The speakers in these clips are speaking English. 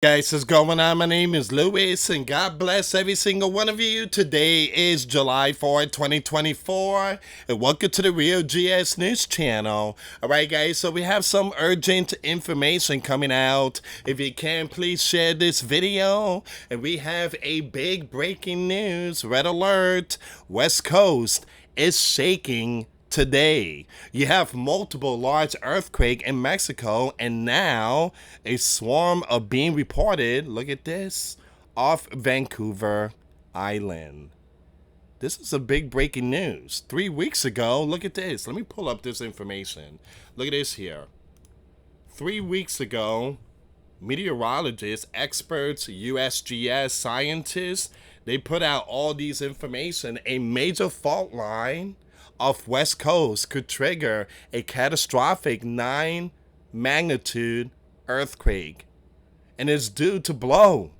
Guys, what's going on? My name is Louis, and God bless every single one of you. Today is July 4th, 2024, and welcome to the Real GS News Channel. Alright, guys, so we have some urgent information coming out. If you can, please share this video. And we have a big breaking news. Red alert: West Coast is shaking today. You have multiple large earthquake in Mexico, and now a swarm of being reported, look at this, off Vancouver Island. This is a big breaking news. 3 weeks ago, look at this. Let me pull up this information. Look at this here. 3 weeks ago, meteorologists, experts, USGS scientists, they put out all these information. A major fault line off West Coast could trigger a catastrophic 9 magnitude earthquake, and it's due to blow.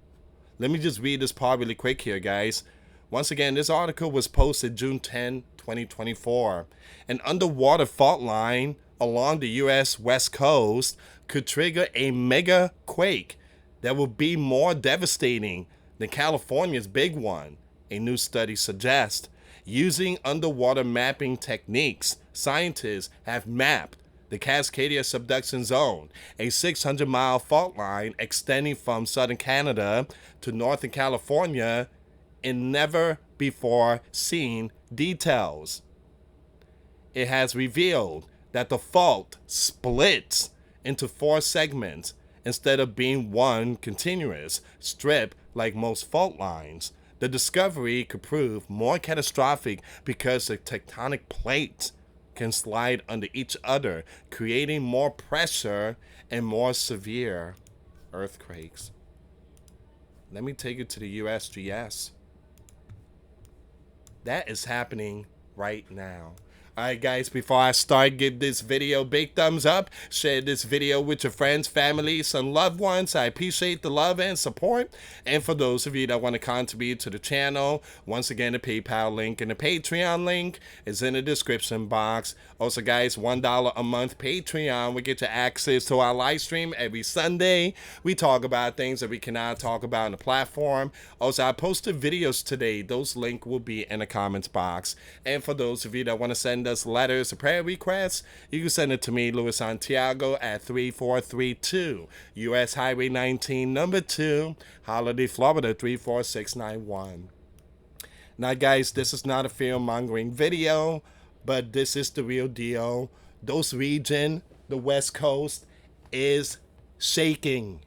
Let me just read this part really quick here, guys. Once again, this article was posted June 10, 2024. An underwater fault line along the US West Coast could trigger a mega quake that will be more devastating than California's big one, a new study suggests. Using underwater mapping techniques, scientists have mapped the Cascadia subduction zone, a 600-mile fault line extending from southern Canada to northern California, in never before seen details. It has revealed that the fault splits into 4 segments instead of being one continuous strip like most fault lines. The discovery could prove more catastrophic because the tectonic plates can slide under each other, creating more pressure and more severe earthquakes. Let me take it to the USGS. That is happening right now. Alright, guys, before I start, give this video a big thumbs up. Share this video with your friends, families, and loved ones. I appreciate the love and support. And for those of you that want to contribute to the channel, once again, the PayPal link and the Patreon link is in the description box. Also, guys, $1 a month Patreon. We get you access to our live stream every Sunday. We talk about things that we cannot talk about on the platform. Also, I posted videos today. Those links will be in the comments box. And for those of you that want to send us letters or prayer requests, you can send it to me, US Santiago, at 3432 US Highway 19, number 2, Holiday, Florida 34691. Now, guys, this is not a fear-mongering video, but this is the real deal. Those region, the West Coast, is shaking.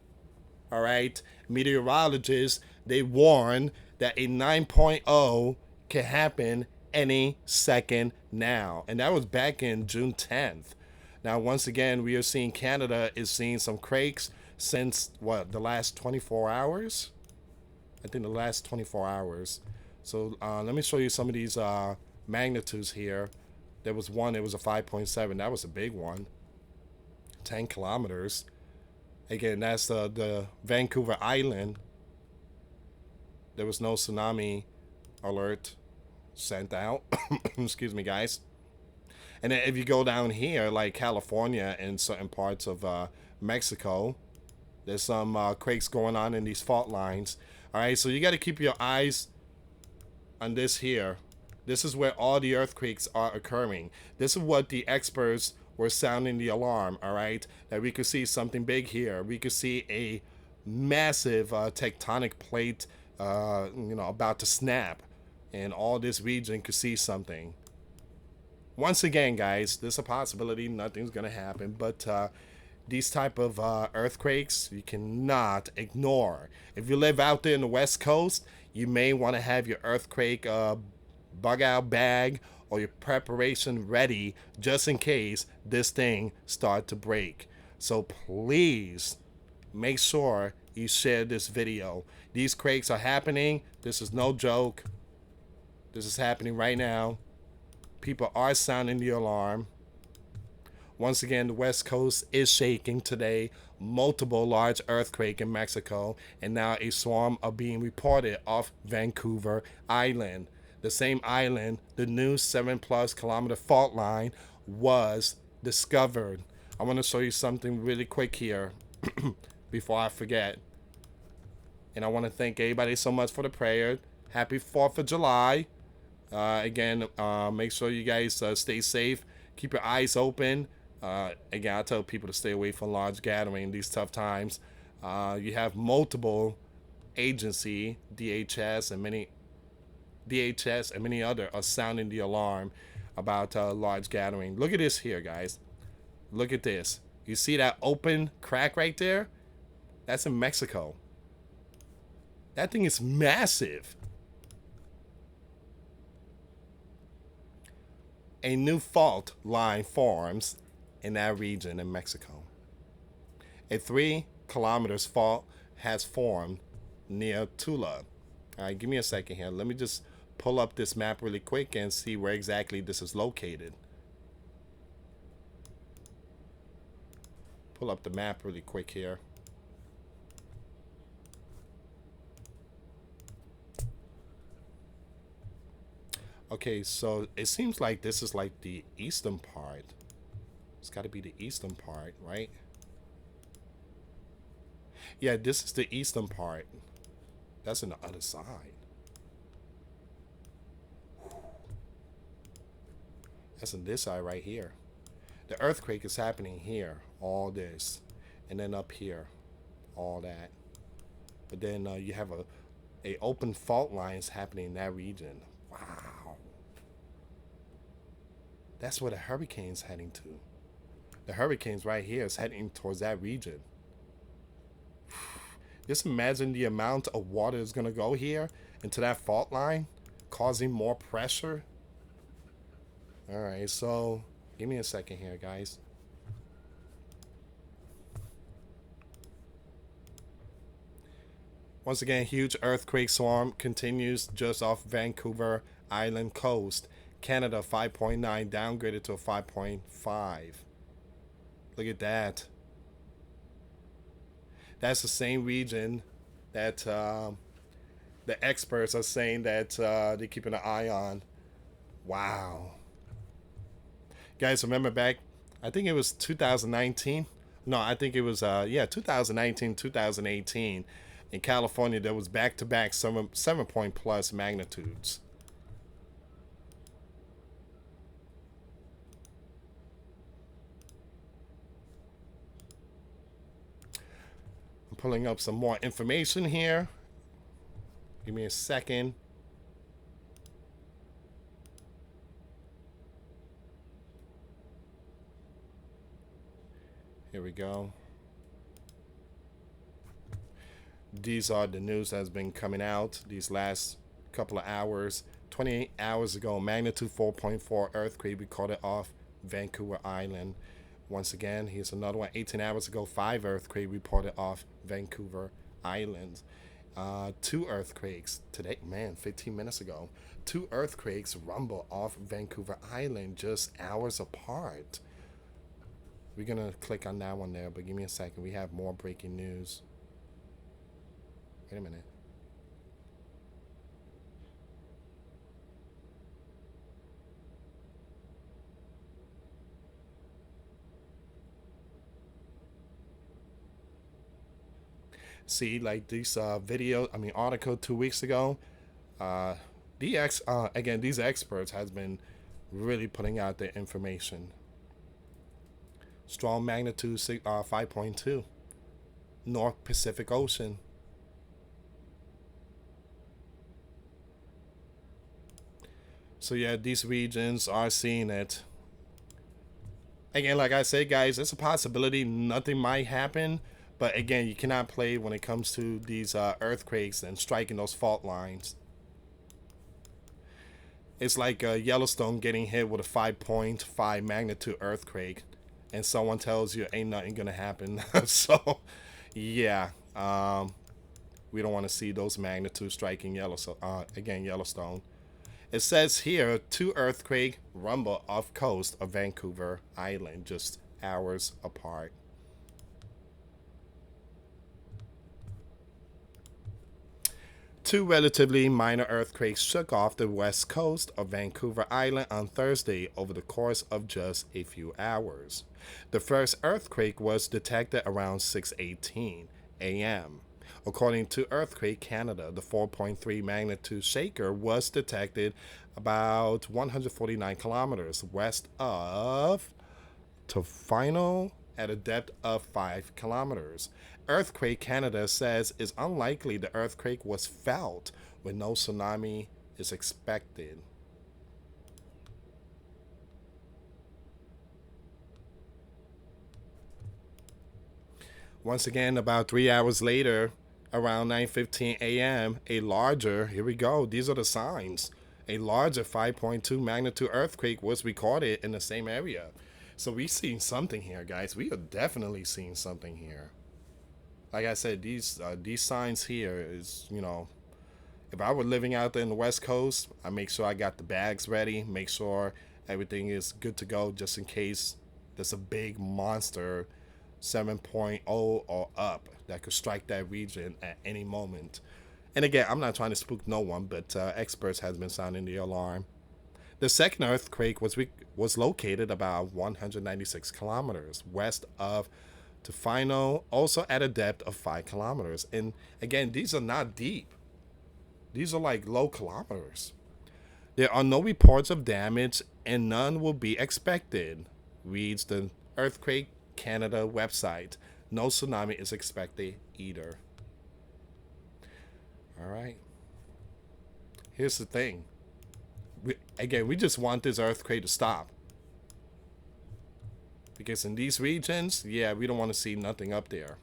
All right? Meteorologists, they warn that a 9.0 can happen any second now. And that was back in June 10th. Now, once again, we are seeing Canada is seeing some quakes since, what, the last 24 hours? I think the last 24 hours. So let me show you some of these magnitudes here. There was one, it was a 5.7. That was a big one. 10 kilometers. Again, that's the Vancouver Island. There was no tsunami alert sent out. Excuse me, guys. And then if you go down here, like California and certain parts of Mexico, there's some quakes going on in these fault lines. All right, so you got to keep your eyes on this here. This is where all the earthquakes are occurring. This is what the experts were sounding the alarm, all right? That we could see something big here. We could see a massive tectonic plate, about to snap. And all this region could see something. Once again, guys, there's a possibility nothing's going to happen. But these type of earthquakes, you cannot ignore. If you live out there in the West Coast, you may want to have your earthquake bug-out bag or your preparation ready just in case this thing start to break. So please make sure you share this video. These quakes are happening. This is no joke. This is happening right now. People are sounding the alarm. Once again, the West Coast is shaking today. Multiple large earthquake in Mexico, and now a swarm are being reported off Vancouver Island. The same island, the new 7+ kilometer fault line was discovered. I want to show you something really quick here before I forget. And I want to thank everybody so much for the prayer. Happy 4th of July. Again, make sure you guys stay safe. Keep your eyes open. Again, I tell people to stay away from large gathering in these tough times. You have multiple agency, DHS and many other are sounding the alarm about large gathering. Look at this here, guys. Look at this. You see that open crack right there? That's in Mexico. That thing is massive. A new fault line forms in that region in Mexico. A 3 kilometers fault has formed near Tula. All right, give me a second here. Let me just pull up this map really quick and see where exactly this is located. Pull up the map really quick here. Okay, so it seems like this is like the eastern part. It's got to be the eastern part, right? Yeah, this is the eastern part. That's on the other side. That's on this side right here. The earthquake is happening here, all this. And then up here, all that. But then you have a open fault lines happening in that region. Wow. That's where the hurricane's heading to. The hurricane's right here is heading towards that region. Just imagine the amount of water is going to go here into that fault line, causing more pressure. All right, so give me a second here, guys. Once again, huge earthquake swarm continues just off Vancouver Island coast. Canada 5.9 downgraded to a 5.5. Look at that. That's the same region that the experts are saying that they're keeping an eye on. Wow. Guys, remember back, I think it was 2019. No, I think it was, 2019, 2018. In California, there was back-to-back 7-point plus magnitudes. Pulling up some more information here. Give me a second. Here we go. These are the news that's been coming out these last couple of hours. 28 hours ago, magnitude 4.4 earthquake recorded off Vancouver Island. Once again, here's another one. 18 hours ago, 5 earthquake reported off Vancouver Island. 2 earthquakes today, man, 15 minutes ago. 2 earthquakes rumble off Vancouver Island just hours apart. We're going to click on that one there, but give me a second. We have more breaking news. Wait a minute. See, like this article 2 weeks ago, these experts has been really putting out their information. Strong magnitude 5.2, North Pacific Ocean. So yeah, these regions are seeing it. Again, like I said, guys, it's a possibility nothing might happen. But again, you cannot play when it comes to these earthquakes and striking those fault lines. It's like Yellowstone getting hit with a 5.5 magnitude earthquake, and someone tells you ain't nothing gonna happen. So, yeah, we don't want to see those magnitudes striking Yellowstone. It says here 2 earthquake rumble off coast of Vancouver Island, just hours apart. Two relatively minor earthquakes shook off the west coast of Vancouver Island on Thursday over the course of just a few hours. The first earthquake was detected around 6:18 a.m. According to Earthquake Canada, the 4.3 magnitude shaker was detected about 149 kilometers west of Tofino at a depth of 5 kilometers. Earthquake Canada says it's unlikely the earthquake was felt when no tsunami is expected. Once again, about 3 hours later, around 9:15 a.m., a larger, here we go, these are the signs. A larger 5.2 magnitude earthquake was recorded in the same area. So we've seen something here, guys. We are definitely seeing something here. Like I said, these signs here is, if I were living out there in the West Coast, I make sure I got the bags ready, make sure everything is good to go just in case there's a big monster 7.0 or up that could strike that region at any moment. And again, I'm not trying to spook no one, but experts has been sounding the alarm. The second earthquake was located about 196 kilometers west of Tofino, also at a depth of 5 kilometers. And again, these are not deep. These are like low kilometers. There are no reports of damage and none will be expected, reads the Earthquake Canada website. No tsunami is expected either. All right. Here's the thing. We just want this earthquake to stop. Because in these regions, yeah, we don't want to see nothing up there.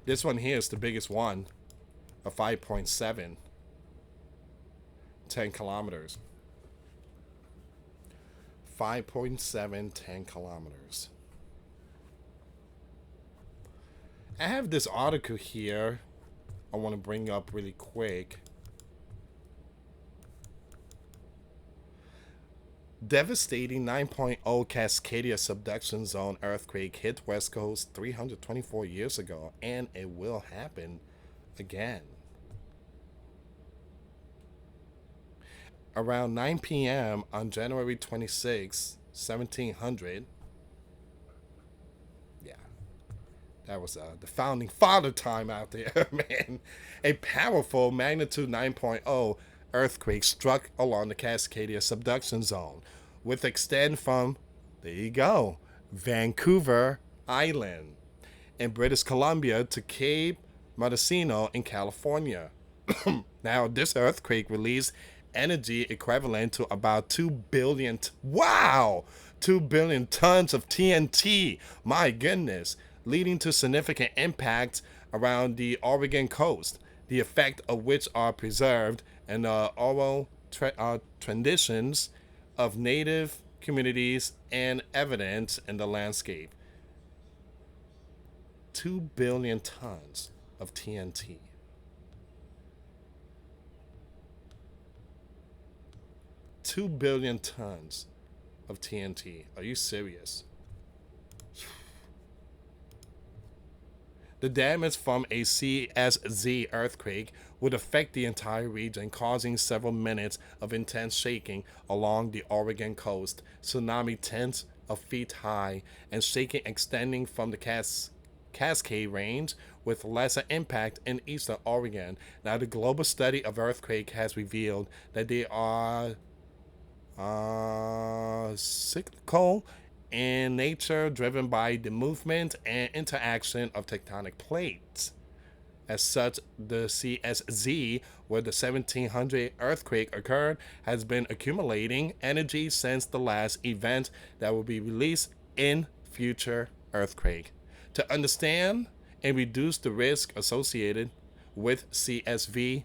This one here is the biggest one, a 5.7, 10 kilometers. 5.7, 10 kilometers. I have this article here I want to bring up really quick. Devastating 9.0 Cascadia subduction zone earthquake hit West Coast 324 years ago, and it will happen again. Around 9 p.m. on January 26, 1700. Yeah, that was the founding father time out there, man. A powerful magnitude 9.0 earthquake struck along the Cascadia subduction zone, with extend from, there you go, Vancouver Island in British Columbia to Cape Mendocino in California. Now, this earthquake released energy equivalent to about 2 billion, 2 billion tons of TNT. My goodness, leading to significant impacts around the Oregon coast, the effect of which are preserved in the oral traditions of native communities and evident in the landscape. 2 billion tons of TNT. 2 billion tons of TNT. Are you serious? The damage from a CSZ earthquake would affect the entire region, causing several minutes of intense shaking along the Oregon coast, tsunami tens of feet high, and shaking extending from the Cascade Range with lesser impact in eastern Oregon. Now, the global study of earthquake has revealed that they are cyclical in nature, driven by the movement and interaction of tectonic plates. As such, the CSZ, where the 1700 earthquake occurred, has been accumulating energy since the last event that will be released in future earthquake. To understand and reduce the risk associated with CSZ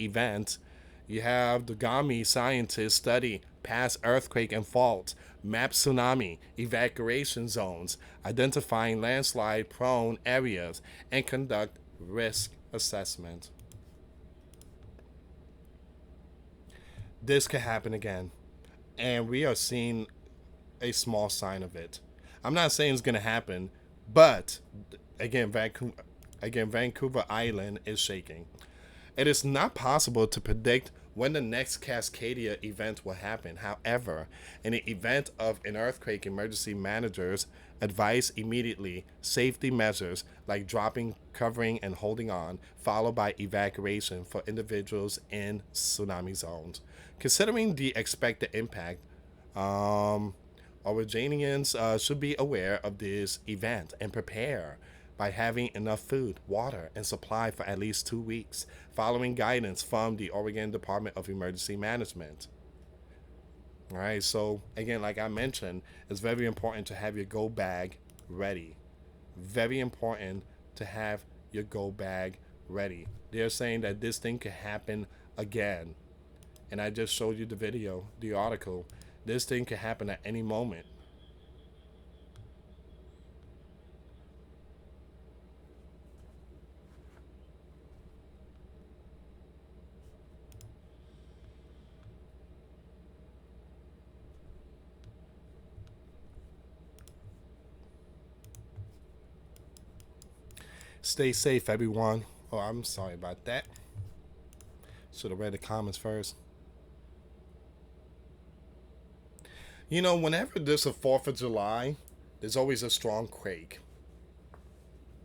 events, you have the GAMI scientists study past earthquake and faults, map tsunami evacuation zones, identifying landslide-prone areas, and conduct risk assessment. This could happen again, and we are seeing a small sign of it. I'm not saying it's going to happen, but again, Vancouver Island is shaking. It is not possible to predict when the next Cascadia event will happen. However, in the event of an earthquake, emergency managers advise immediately safety measures like dropping, covering, and holding on, followed by evacuation for individuals in tsunami zones. Considering the expected impact, um, Originians should be aware of this event and prepare by having enough food, water, and supply for at least 2 weeks, following guidance from the Oregon Department of Emergency Management. All right, so again, like I mentioned, it's very important to have your go bag ready. Very important to have your go bag ready. They're saying that this thing could happen again. And I just showed you the video, the article. This thing could happen at any moment. Stay safe, everyone. Oh, I'm sorry about that. Should have read the comments first. You know, whenever there's a 4th of July, there's always a strong quake.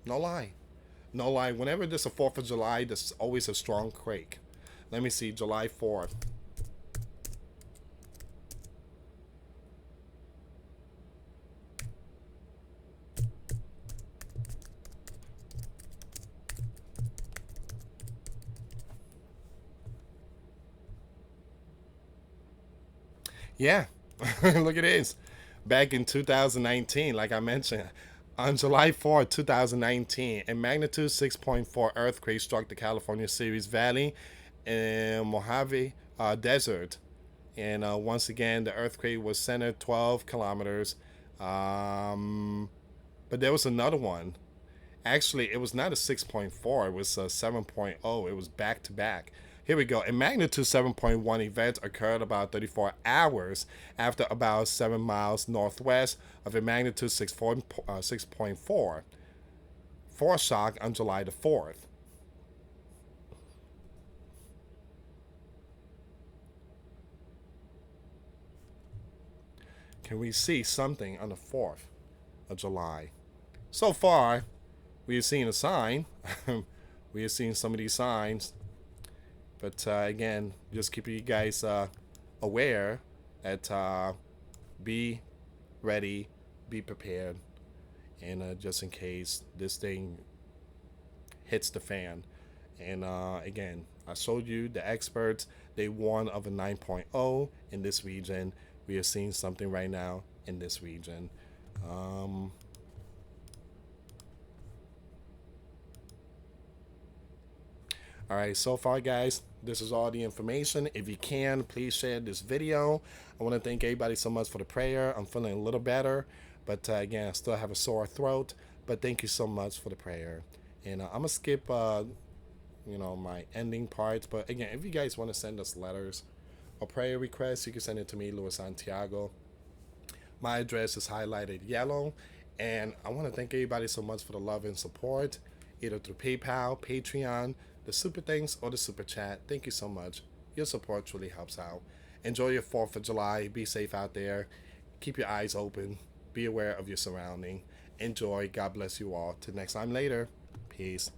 No lie. No lie. Whenever there's a 4th of July, there's always a strong quake. Let me see, July 4th. Yeah, look at this. Back in 2019, like I mentioned, on July 4th, 2019, a magnitude 6.4 earthquake struck the California Series Valley in Mojave Desert. And once again, the earthquake was centered 12 kilometers. Um, but there was another one. Actually, it was not a 6.4, it was a 7.0. It was back to back. Here we go. A magnitude 7.1 event occurred about 34 hours after about 7 miles northwest of a magnitude 6.4 foreshock on July the 4th. Can we see something on the 4th of July? So far, we have seen a sign. We have seen some of these signs. But again, just keep you guys aware that be ready, be prepared, and just in case this thing hits the fan. And again, I showed you the experts. They warn of a 9.0 in this region. We are seeing something right now in this region. Um, all right, so far, guys, this is all the information. If you can, please share this video. I want to thank everybody so much for the prayer. I'm feeling a little better, but again, I still have a sore throat. But thank you so much for the prayer. And I'm gonna skip, my ending parts. But again, if you guys want to send us letters or prayer requests, you can send it to me, US Santiago. My address is highlighted yellow. And I want to thank everybody so much for the love and support, either through PayPal, Patreon, the super thanks, or the super chat. Thank you so much. Your support truly helps out. Enjoy your 4th of July. Be safe out there. Keep your eyes open. Be aware of your surrounding. Enjoy. God bless you all. Till next time later. Peace.